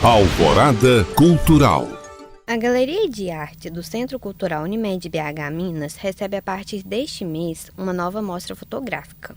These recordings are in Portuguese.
Alvorada Cultural. A Galeria de Arte do Centro Cultural Unimed BH Minas recebe a partir deste mês uma nova mostra fotográfica.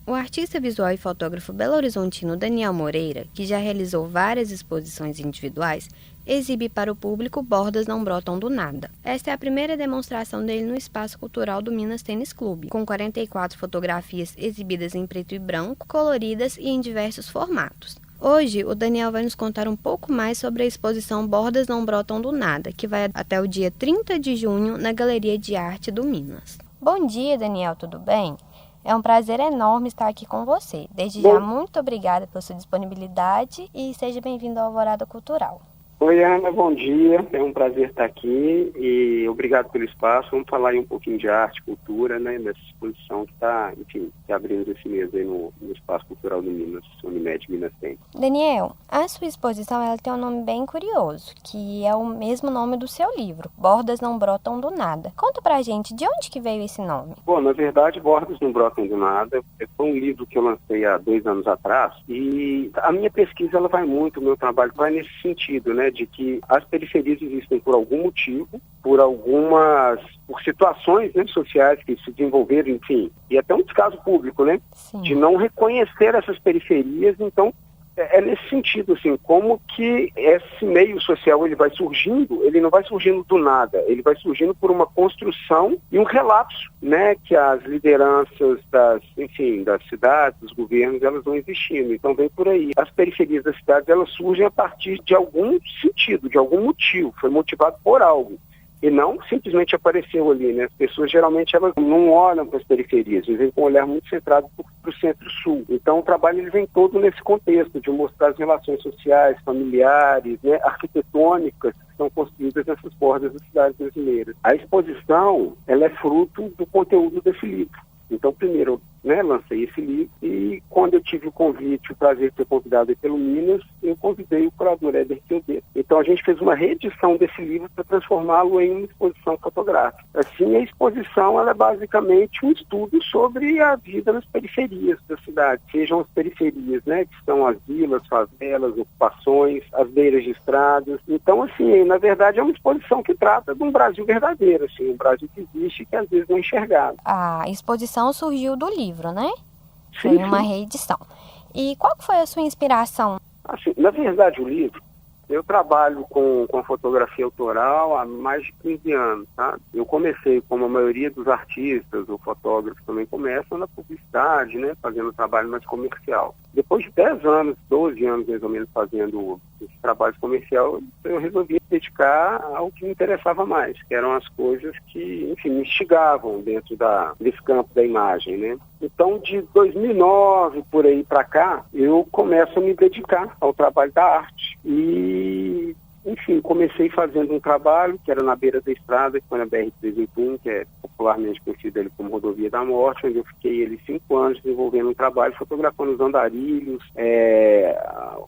O artista visual e fotógrafo belo-horizontino Daniel Moreira, que já realizou várias exposições individuais, exibe para o público Bordas Não Brotam do Nada. Esta é a primeira demonstração dele no Espaço Cultural do Minas Tênis Clube, com 44 fotografias exibidas em preto e branco, coloridas e em diversos formatos. Hoje, o Daniel vai nos contar um pouco mais sobre a exposição Bordas Não Brotam do Nada, que vai até o dia 30 de junho na Galeria de Arte do Minas. Bom dia, Daniel, tudo bem? É um prazer enorme estar aqui com você. Desde já, muito obrigada pela sua disponibilidade e seja bem-vindo ao Alvorada Cultural. Oi, Ana, bom dia. É um prazer estar aqui e obrigado pelo espaço. Vamos falar aí um pouquinho de arte, cultura, né, nessa exposição que está, abrindo esse mês aí no Espaço Cultural do Minas, Unimed Minas Tênis. Daniel, a sua exposição ela tem um nome bem curioso, que é o mesmo nome do seu livro, Bordas Não Brotam do Nada. Conta pra gente, de onde que veio esse nome? Bom, na verdade, Bordas Não Brotam do Nada foi um livro que eu lancei há 2 anos atrás e a minha pesquisa, ela vai muito, o meu trabalho vai nesse sentido, né, de que as periferias existem por algum motivo, por situações, né, sociais que se desenvolveram, enfim, e até um descaso público, né, Sim. De não reconhecer essas periferias. Então, é nesse sentido, assim, como que esse meio social ele vai surgindo, ele não vai surgindo do nada, ele vai surgindo por uma construção e um relapso, né, que as lideranças das cidades, dos governos, elas vão existindo. Então vem por aí. As periferias das cidades, elas surgem a partir de algum sentido, de algum motivo, foi motivado por algo. E não simplesmente apareceu ali, né? As pessoas geralmente elas não olham para as periferias, eles vêm com um olhar muito centrado para o centro-sul. Então o trabalho ele vem todo nesse contexto de mostrar as relações sociais, familiares, né, arquitetônicas que são construídas nessas bordas das cidades brasileiras. A exposição ela é fruto do conteúdo desse livro. Então, primeiro, né, lancei esse livro e quando eu tive o convite, o prazer de ser convidado pelo Minas, eu convidei o curador Éder Quildet. Então, a gente fez uma reedição desse livro para transformá-lo em uma exposição fotográfica. Assim, a exposição ela é basicamente um estudo sobre a vida nas periferias da cidade, sejam as periferias, né, que são as vilas, favelas, ocupações, as beiras de estradas. Então, assim, na verdade, é uma exposição que trata de um Brasil verdadeiro, assim, um Brasil que existe e que às vezes não é enxergado. A exposição surgiu do livro, né? Sim, Foi uma sim. reedição. E qual que foi a sua inspiração? Assim, na verdade, o livro, eu trabalho com fotografia autoral há mais de 15 anos, tá? Eu comecei, como a maioria dos artistas ou fotógrafos também começam, na publicidade, né? Fazendo trabalho mais comercial. Depois de 10 anos, 12 anos mais ou menos fazendo esse trabalho comercial, eu resolvi me dedicar ao que me interessava mais, que eram as coisas que, enfim, me instigavam dentro desse campo da imagem, né? Então, de 2009 por aí para cá, eu começo a me dedicar ao trabalho da arte. E, enfim, comecei fazendo um trabalho que era na beira da estrada, que foi na BR-381, que é popularmente conhecida ali como Rodovia da Morte, onde eu fiquei ali 5 anos desenvolvendo um trabalho, fotografando os andarilhos,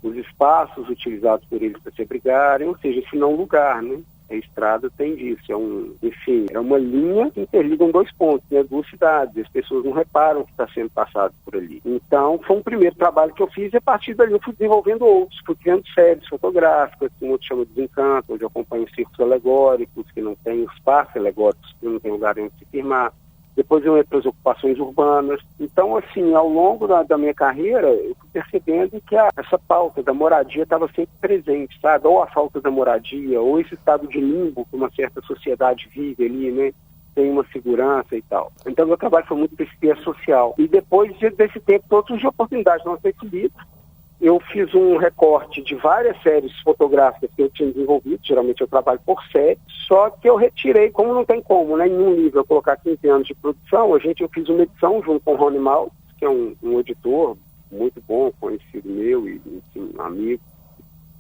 os espaços utilizados por eles para se abrigarem, ou seja, esse não lugar, né? A estrada tem disso, é uma linha que interligam 2 pontos, né, 2 cidades, as pessoas não reparam que está sendo passado por ali. Então, foi um primeiro trabalho que eu fiz e a partir dali eu fui desenvolvendo outros, fui criando séries fotográficas, que um outro chama de Desencanto, onde eu acompanho circos alegóricos, que não tem os parques alegóricos, que não tem lugar onde se firmar. Depois eu entro para as ocupações urbanas. Então, assim, ao longo da minha carreira, eu fui percebendo que essa pauta da moradia estava sempre presente, sabe? Ou a falta da moradia, ou esse estado de limbo que uma certa sociedade vive ali, né? Tem uma segurança e tal. Então, meu trabalho foi muito desse pé social. E depois desse tempo, todo surgiu oportunidade. Nós esse livro. Eu fiz um recorte de várias séries fotográficas que eu tinha desenvolvido, geralmente eu trabalho por série, só que eu retirei, como não tem como, né, em um livro eu colocar 15 anos de produção, eu fiz uma edição junto com o Rony Mal, que é um editor muito bom, conhecido meu e enfim, amigo,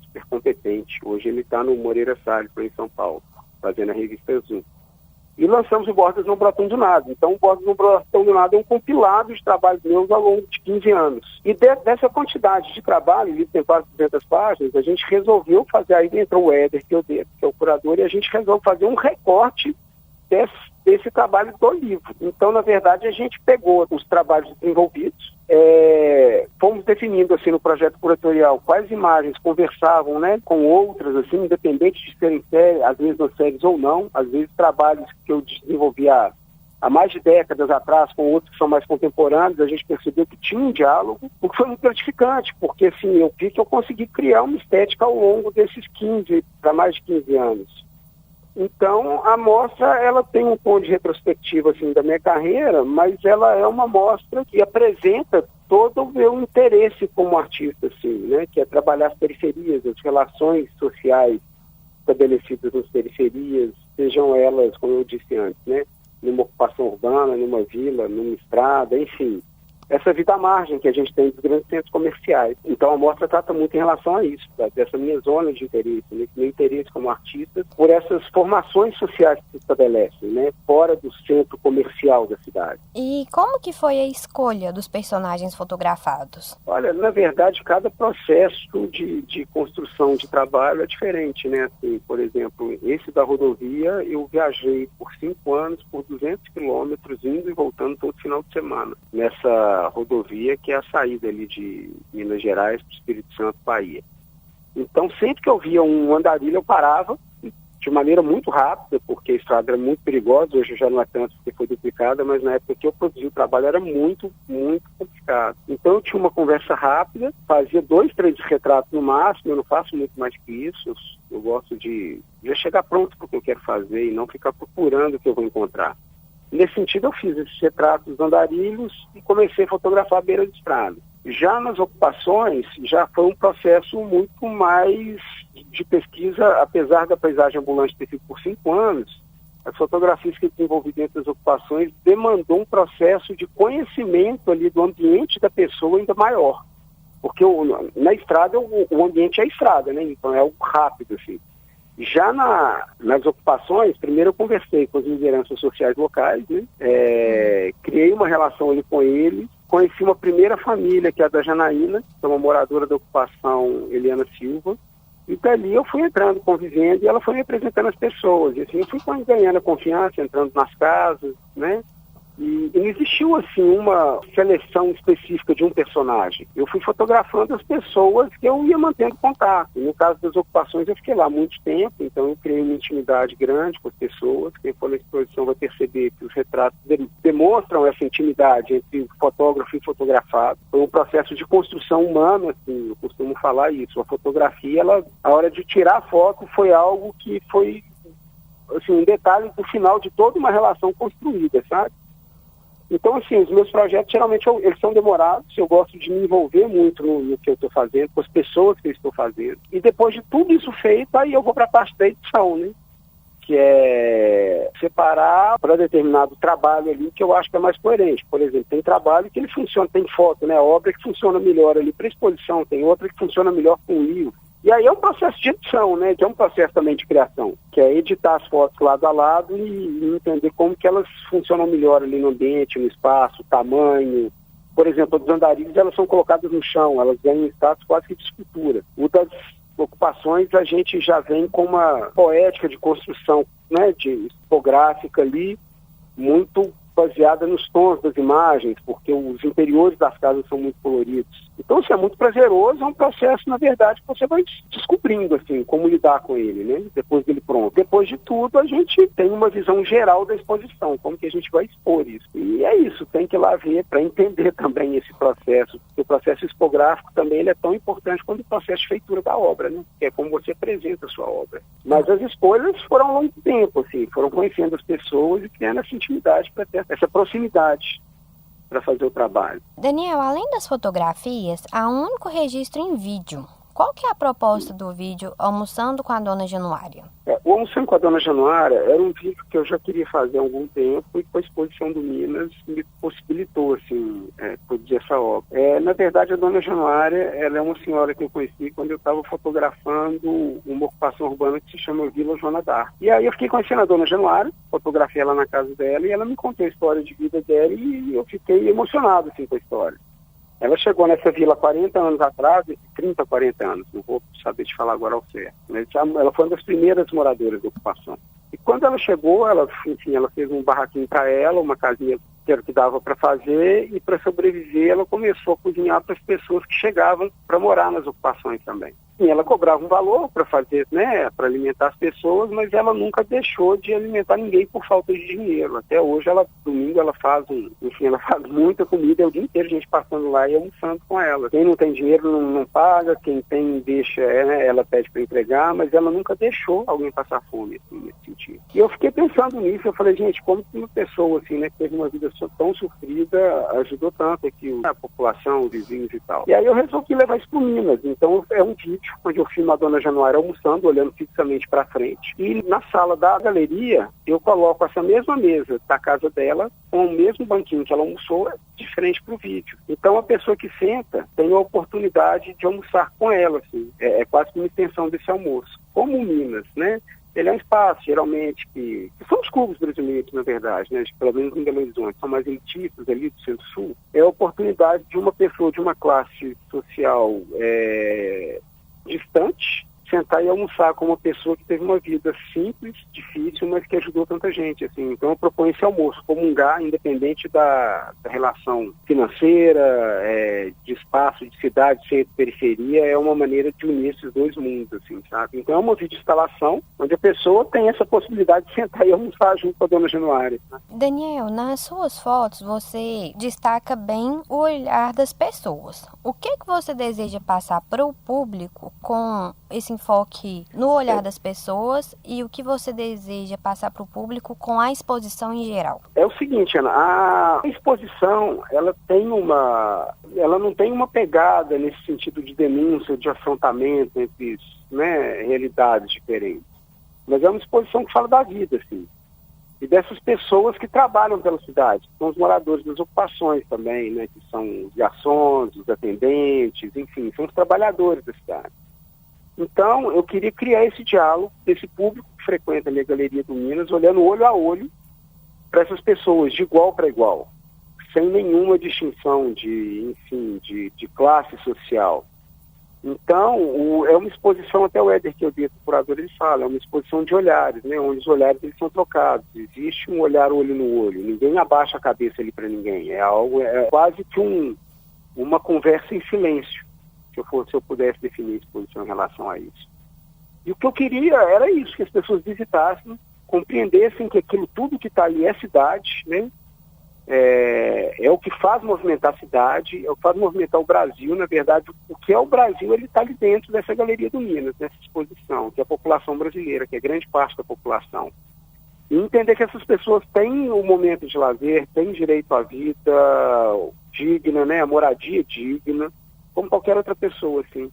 super competente. Hoje ele está no Moreira Salles, em São Paulo, fazendo a revista Zoom. E lançamos o Bordas Não Brotam do Nada. Então, o Bordas Não Brotam do Nada é um compilado de trabalhos meus ao longo de 15 anos. E dessa quantidade de trabalho, o livro tem quase 200 páginas, a gente resolveu fazer, aí entrou o Éder, que é o curador, e a gente resolveu fazer um recorte desse trabalho do livro. Então, na verdade, a gente pegou os trabalhos desenvolvidos, fomos definindo assim no projeto curatorial quais imagens conversavam, né, com outras, assim, independente de serem séries, às vezes não séries ou não, às vezes trabalhos que eu desenvolvi há mais de décadas atrás, com outros que são mais contemporâneos, a gente percebeu que tinha um diálogo, o que foi muito gratificante, porque assim, eu vi que eu consegui criar uma estética ao longo desses 15, para mais de 15 anos. Então, a mostra, ela tem um tom de retrospectiva assim, da minha carreira, mas ela é uma mostra que apresenta todo o meu interesse como artista, assim, né? Que é trabalhar as periferias, as relações sociais estabelecidas nas periferias, sejam elas, como eu disse antes, né? Numa ocupação urbana, numa vila, numa estrada, enfim. Essa vida à margem que a gente tem dos grandes centros comerciais. Então a mostra trata muito em relação a isso, tá? Dessa minha zona de interesse, né? Meu interesse como artista por essas formações sociais que se estabelecem, né? Fora do centro comercial da cidade. E como que foi a escolha dos personagens fotografados? Olha, na verdade, cada processo de construção de trabalho é diferente, né? Assim, por exemplo, esse da rodovia, eu viajei por 5 anos, por 200 quilômetros, indo e voltando todo final de semana, nessa rodovia que é a saída ali de Minas Gerais para o Espírito Santo, Bahia. Então, sempre que eu via um andarilho, eu parava de maneira muito rápida, porque a estrada era muito perigosa, hoje já não é tanto porque foi duplicada, mas na época que eu produzi o trabalho era muito, muito complicado. Então eu tinha uma conversa rápida, fazia 2, 3 retratos no máximo, eu não faço muito mais que isso, eu gosto de já chegar pronto para o que eu quero fazer e não ficar procurando o que eu vou encontrar. Nesse sentido, eu fiz esses retratos dos andarilhos e comecei a fotografar a beira de estrada. Já nas ocupações, já foi um processo muito mais de pesquisa, apesar da paisagem ambulante ter sido por 5 anos, as fotografias que eu desenvolvi dentro das ocupações demandou um processo de conhecimento ali do ambiente da pessoa ainda maior. Porque na estrada, o ambiente é a estrada, né? Então é algo rápido, assim. Já nas ocupações, primeiro eu conversei com as lideranças sociais locais, né? Criei uma relação ali com eles, conheci uma primeira família, que é a da Janaína, que é uma moradora da ocupação, Eliana Silva, e dali eu fui entrando, convivendo, e ela foi me apresentando as pessoas, e assim eu fui ganhando a confiança, entrando nas casas, né? E não existiu, assim, uma seleção específica de um personagem. Eu fui fotografando as pessoas que eu ia mantendo contato. No caso das ocupações, eu fiquei lá muito tempo, então eu criei uma intimidade grande com as pessoas. Quem for na exposição vai perceber que os retratos demonstram essa intimidade entre o fotógrafo e o fotografado. Foi um processo de construção humana, assim, eu costumo falar isso. A fotografia, a hora de tirar a foto, foi algo que foi, assim, um detalhe do final de toda uma relação construída, sabe? Então, assim, os meus projetos, geralmente, eles são demorados, eu gosto de me envolver muito no que eu estou fazendo, com as pessoas que eu estou fazendo. E depois de tudo isso feito, aí eu vou para a parte da edição, né? Que é separar para determinado trabalho ali que eu acho que é mais coerente. Por exemplo, tem trabalho que ele funciona, tem foto, né? Obra que funciona melhor ali para exposição, tem outra que funciona melhor com livro. E aí é um processo de edição, né? Que é um processo também de criação, que é editar as fotos lado a lado e entender como que elas funcionam melhor ali no ambiente, no espaço, tamanho. Por exemplo, as andarilhas, elas são colocadas no chão, elas ganham status quase que de escultura. O das ocupações, a gente já vem com uma poética de construção, né? De tipográfica ali, muito baseada nos tons das imagens, porque os interiores das casas são muito coloridos. Então, isso é muito prazeroso, é um processo, na verdade, que você vai descobrindo, assim, como lidar com ele, né? Depois dele pronto. Depois de tudo, a gente tem uma visão geral da exposição, como que a gente vai expor isso. E é isso, tem que ir lá ver para entender também esse processo. O processo expográfico também ele é tão importante quanto o processo de feitura da obra, né? Que é como você apresenta a sua obra. Mas as escolhas foram ao longo do tempo, assim, foram conhecendo as pessoas e criando essa intimidade para ter essa proximidade para fazer o trabalho. Daniel, além das fotografias, há um único registro em vídeo. Qual que é a proposta do vídeo Almoçando com a Dona Januária? O Almoçando com a Dona Januária era um vídeo que eu já queria fazer há algum tempo e com a exposição do Minas me possibilitou, assim, produzir essa obra. Na verdade, a Dona Januária, ela é uma senhora que eu conheci quando eu estava fotografando uma ocupação urbana que se chama Vila Joana d'Arc. E aí eu fiquei conhecendo a Dona Januária, fotografei ela na casa dela e ela me contou a história de vida dela e eu fiquei emocionado, assim, com a história. Ela chegou nessa vila 40 anos atrás, 30, 40 anos, não vou saber te falar agora ao certo. Ela foi uma das primeiras moradoras da ocupação. E Quando ela chegou, ela fez um barraquinho para ela, uma casinha que era o que dava para fazer, e para sobreviver ela começou a cozinhar para as pessoas que chegavam para morar nas ocupações também. E ela cobrava um valor para fazer, né, para alimentar as pessoas, mas ela nunca deixou de alimentar ninguém por falta de dinheiro. Até hoje, domingo, ela faz muita comida, é o dia inteiro a gente passando lá e almoçando com ela. Quem não tem dinheiro não paga, quem tem deixa, né, ela pede para entregar, mas ela nunca deixou alguém passar fome, assim, nesse sentido. E eu fiquei pensando nisso, eu falei, gente, como que uma pessoa assim, né, que teve uma vida tão sofrida, ajudou tanto aqui a população, os vizinhos e tal. E aí eu resolvi levar isso para Minas. Então é um vídeo onde eu filmo a dona Januária almoçando, olhando fixamente para frente. E na sala da galeria, eu coloco essa mesma mesa da casa dela, com o mesmo banquinho que ela almoçou, de frente para o vídeo. Então a pessoa que senta tem a oportunidade de almoçar com ela, assim. É quase que uma extensão desse almoço. Como Minas, né? Ele é um espaço, geralmente, que são os clubes brasileiros, na verdade, né? Pelo menos em Belo Horizonte, são mais elitistas ali do Centro-Sul. É a oportunidade de uma pessoa de uma classe social distante sentar e almoçar com uma pessoa que teve uma vida simples, difícil, mas que ajudou tanta gente, assim. Então eu proponho esse almoço, comungar, independente da relação financeira, de espaço, de cidade, centro, periferia, é uma maneira de unir esses dois mundos, assim, sabe? Então é uma videoinstalação onde a pessoa tem essa possibilidade de sentar e almoçar junto com a dona Januária. Né? Daniel, nas suas fotos você destaca bem o olhar das pessoas. O que você deseja passar para o público com esse enfoque no olhar das pessoas e o que você deseja passar para o público com a exposição em geral? É o seguinte, Ana, a exposição, ela não tem uma pegada nesse sentido de denúncia, de afrontamento entre, né, realidades diferentes. Mas é uma exposição que fala da vida, assim. E dessas pessoas que trabalham pela cidade, que são os moradores das ocupações também, né, que são os garçons, os atendentes, enfim, são os trabalhadores da cidade. Então, eu queria criar esse diálogo desse público que frequenta a minha Galeria do Minas, olhando olho a olho para essas pessoas, de igual para igual, sem nenhuma distinção de classe social. Então, é uma exposição, até o Éder Teodoro, o curador, ele fala, é uma exposição de olhares, né, onde os olhares eles são trocados. Existe um olhar olho no olho, ninguém abaixa a cabeça ali para ninguém. É quase que uma conversa em silêncio. Se eu pudesse definir a exposição em relação a isso. E o que eu queria era isso, que as pessoas visitassem, compreendessem que aquilo tudo que está ali é cidade, né? É o que faz movimentar a cidade, é o que faz movimentar o Brasil, na verdade, o que é o Brasil, ele está ali dentro dessa Galeria do Minas, dessa exposição, que é a população brasileira, que é grande parte da população. E entender que essas pessoas têm um momento de lazer, têm direito à vida digna, né? A moradia digna, como qualquer outra pessoa, assim.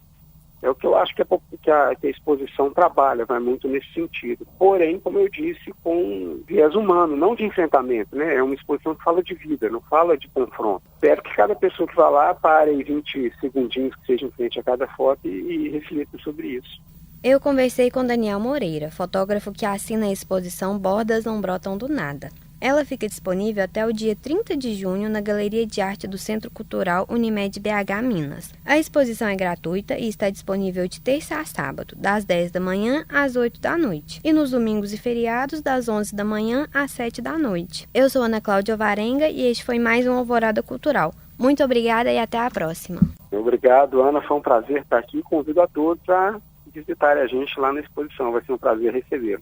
É o que eu acho que a exposição trabalha, vai muito nesse sentido. Porém, como eu disse, com viés humano, não de enfrentamento, né? É uma exposição que fala de vida, não fala de confronto. Espero que cada pessoa que vá lá pare em 20 segundinhos, que seja em frente a cada foto, e reflita sobre isso. Eu conversei com Daniel Moreira, fotógrafo que assina a exposição Bordas Não Brotam do Nada. Ela fica disponível até o dia 30 de junho na Galeria de Arte do Centro Cultural Unimed BH Minas. A exposição é gratuita e está disponível de terça a sábado, das 10 da manhã às 8 da noite, e nos domingos e feriados, das 11 da manhã às 7 da noite. Eu sou Ana Cláudia Varenga e este foi mais um Alvorada Cultural. Muito obrigada e até a próxima. Obrigado, Ana. Foi um prazer estar aqui. Convido a todos a visitarem a gente lá na exposição. Vai ser um prazer recebê-los.